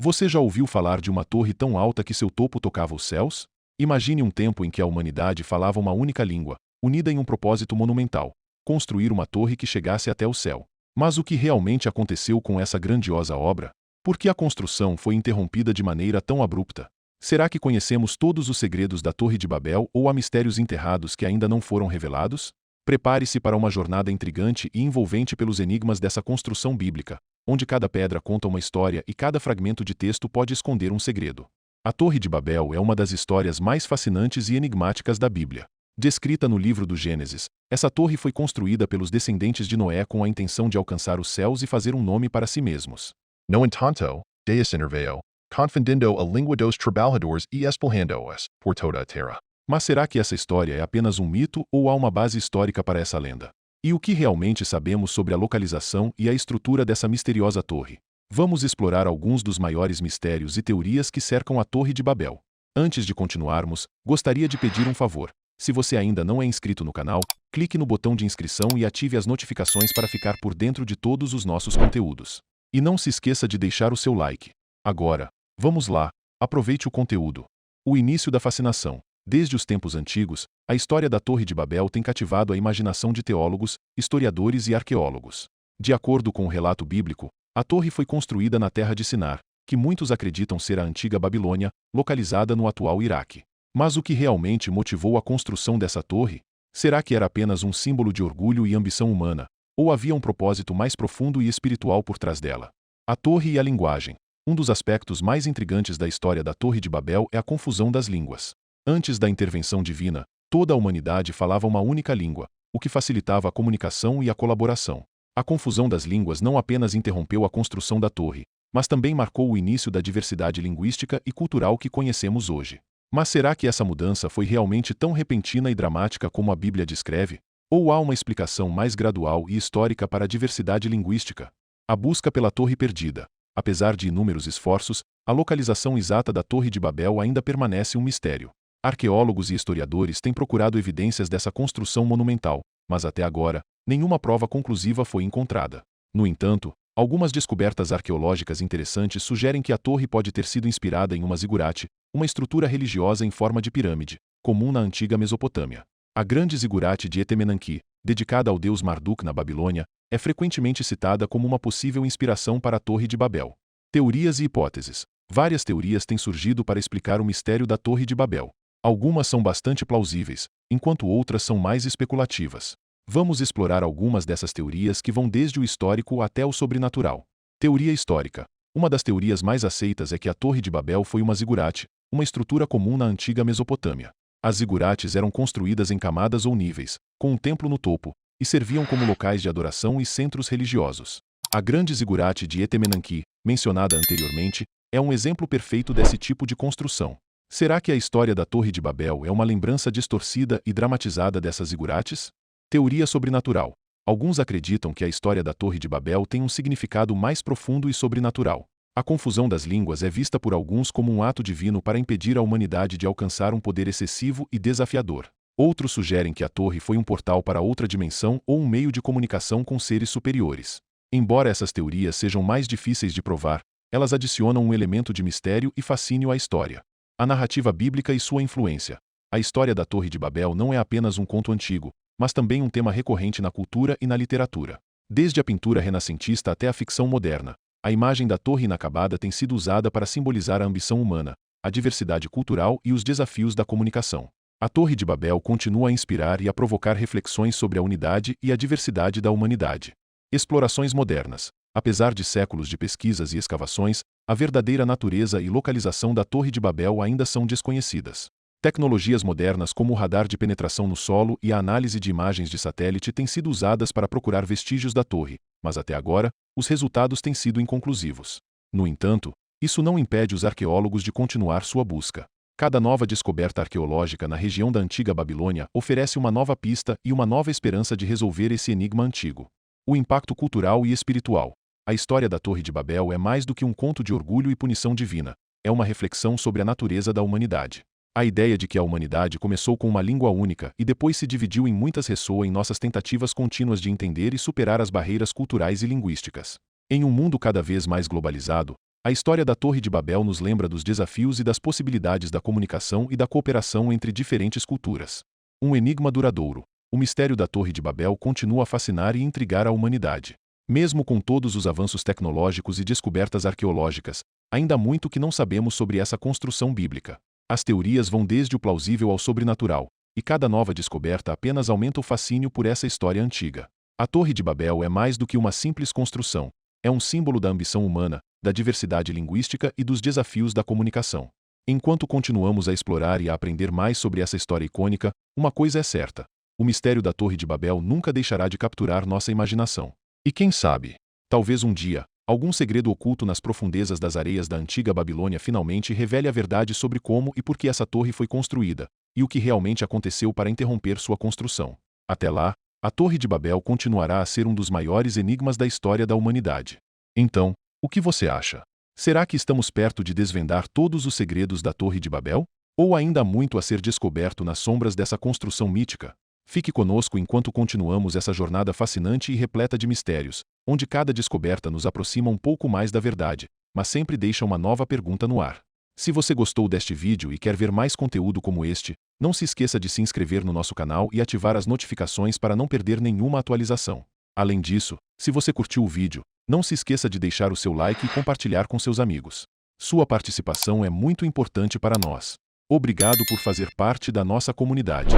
Você já ouviu falar de uma torre tão alta que seu topo tocava os céus? Imagine um tempo em que a humanidade falava uma única língua, unida em um propósito monumental: construir uma torre que chegasse até o céu. Mas o que realmente aconteceu com essa grandiosa obra? Por que a construção foi interrompida de maneira tão abrupta? Será que conhecemos todos os segredos da Torre de Babel ou há mistérios enterrados que ainda não foram revelados? Prepare-se para uma jornada intrigante e envolvente pelos enigmas dessa construção bíblica, onde cada pedra conta uma história e cada fragmento de texto pode esconder um segredo. A Torre de Babel é uma das histórias mais fascinantes e enigmáticas da Bíblia. Descrita no livro do Gênesis, essa torre foi construída pelos descendentes de Noé com a intenção de alcançar os céus e fazer um nome para si mesmos. No entanto, Deus interveio, confundindo a língua dos trabalhadores e espalhando-os por toda a terra. Mas será que essa história é apenas um mito ou há uma base histórica para essa lenda? E o que realmente sabemos sobre a localização e a estrutura dessa misteriosa torre? Vamos explorar alguns dos maiores mistérios e teorias que cercam a Torre de Babel. Antes de continuarmos, gostaria de pedir um favor. Se você ainda não é inscrito no canal, clique no botão de inscrição e ative as notificações para ficar por dentro de todos os nossos conteúdos. E não se esqueça de deixar o seu like. Agora, vamos lá, aproveite o conteúdo. O início da fascinação. Desde os tempos antigos, a história da Torre de Babel tem cativado a imaginação de teólogos, historiadores e arqueólogos. De acordo com o relato bíblico, a torre foi construída na terra de Sinar, que muitos acreditam ser a antiga Babilônia, localizada no atual Iraque. Mas o que realmente motivou a construção dessa torre? Será que era apenas um símbolo de orgulho e ambição humana, ou havia um propósito mais profundo e espiritual por trás dela? A torre e a linguagem. Um dos aspectos mais intrigantes da história da Torre de Babel é a confusão das línguas. Antes da intervenção divina, toda a humanidade falava uma única língua, o que facilitava a comunicação e a colaboração. A confusão das línguas não apenas interrompeu a construção da torre, mas também marcou o início da diversidade linguística e cultural que conhecemos hoje. Mas será que essa mudança foi realmente tão repentina e dramática como a Bíblia descreve? Ou há uma explicação mais gradual e histórica para a diversidade linguística? A busca pela Torre Perdida. Apesar de inúmeros esforços, a localização exata da Torre de Babel ainda permanece um mistério. Arqueólogos e historiadores têm procurado evidências dessa construção monumental, mas até agora, nenhuma prova conclusiva foi encontrada. No entanto, algumas descobertas arqueológicas interessantes sugerem que a torre pode ter sido inspirada em uma zigurate, uma estrutura religiosa em forma de pirâmide, comum na antiga Mesopotâmia. A grande zigurate de Etemenanque, dedicada ao deus Marduk na Babilônia, é frequentemente citada como uma possível inspiração para a Torre de Babel. Teorias e hipóteses. Várias teorias têm surgido para explicar o mistério da Torre de Babel. Algumas são bastante plausíveis, enquanto outras são mais especulativas. Vamos explorar algumas dessas teorias que vão desde o histórico até o sobrenatural. Teoria histórica. Uma das teorias mais aceitas é que a Torre de Babel foi uma zigurate, uma estrutura comum na antiga Mesopotâmia. As zigurates eram construídas em camadas ou níveis, com um templo no topo, e serviam como locais de adoração e centros religiosos. A grande zigurate de Etemenanque, mencionada anteriormente, é um exemplo perfeito desse tipo de construção. Será que a história da Torre de Babel é uma lembrança distorcida e dramatizada dessas zigurates? Teoria sobrenatural. Alguns acreditam que a história da Torre de Babel tem um significado mais profundo e sobrenatural. A confusão das línguas é vista por alguns como um ato divino para impedir a humanidade de alcançar um poder excessivo e desafiador. Outros sugerem que a torre foi um portal para outra dimensão ou um meio de comunicação com seres superiores. Embora essas teorias sejam mais difíceis de provar, elas adicionam um elemento de mistério e fascínio à história. A narrativa bíblica e sua influência. A história da Torre de Babel não é apenas um conto antigo, mas também um tema recorrente na cultura e na literatura. Desde a pintura renascentista até a ficção moderna, a imagem da torre inacabada tem sido usada para simbolizar a ambição humana, a diversidade cultural e os desafios da comunicação. A Torre de Babel continua a inspirar e a provocar reflexões sobre a unidade e a diversidade da humanidade. Explorações modernas. Apesar de séculos de pesquisas e escavações, a verdadeira natureza e localização da Torre de Babel ainda são desconhecidas. Tecnologias modernas como o radar de penetração no solo e a análise de imagens de satélite têm sido usadas para procurar vestígios da torre, mas até agora, os resultados têm sido inconclusivos. No entanto, isso não impede os arqueólogos de continuar sua busca. Cada nova descoberta arqueológica na região da antiga Babilônia oferece uma nova pista e uma nova esperança de resolver esse enigma antigo. O impacto cultural e espiritual. A história da Torre de Babel é mais do que um conto de orgulho e punição divina. É uma reflexão sobre a natureza da humanidade. A ideia de que a humanidade começou com uma língua única e depois se dividiu em muitas ressoa em nossas tentativas contínuas de entender e superar as barreiras culturais e linguísticas. Em um mundo cada vez mais globalizado, A história da Torre de Babel nos lembra dos desafios e das possibilidades da comunicação e da cooperação entre diferentes culturas. Um enigma duradouro. O mistério da Torre de Babel continua a fascinar e intrigar a humanidade. Mesmo com todos os avanços tecnológicos e descobertas arqueológicas, ainda há muito que não sabemos sobre essa construção bíblica. As teorias vão desde o plausível ao sobrenatural, e cada nova descoberta apenas aumenta o fascínio por essa história antiga. A Torre de Babel é mais do que uma simples construção. É um símbolo da ambição humana, da diversidade linguística e dos desafios da comunicação. Enquanto continuamos a explorar e a aprender mais sobre essa história icônica, uma coisa é certa: o mistério da Torre de Babel nunca deixará de capturar nossa imaginação. E quem sabe, Talvez um dia, algum segredo oculto nas profundezas das areias da antiga Babilônia finalmente revele a verdade sobre como e por que essa torre foi construída, e o que realmente aconteceu para interromper sua construção. Até lá, a Torre de Babel continuará a ser um dos maiores enigmas da história da humanidade. então, o que você acha? Será que estamos perto de desvendar todos os segredos da Torre de Babel? Ou ainda há muito a ser descoberto nas sombras dessa construção mítica? Fique conosco enquanto continuamos essa jornada fascinante e repleta de mistérios, onde cada descoberta nos aproxima um pouco mais da verdade, mas sempre deixa uma nova pergunta no ar. Se você gostou deste vídeo e quer ver mais conteúdo como este, não se esqueça de se inscrever no nosso canal e ativar as notificações para não perder nenhuma atualização. Além disso, se você curtiu o vídeo, não se esqueça de deixar o seu like e compartilhar com seus amigos. Sua participação é muito importante para nós. Obrigado por fazer parte da nossa comunidade.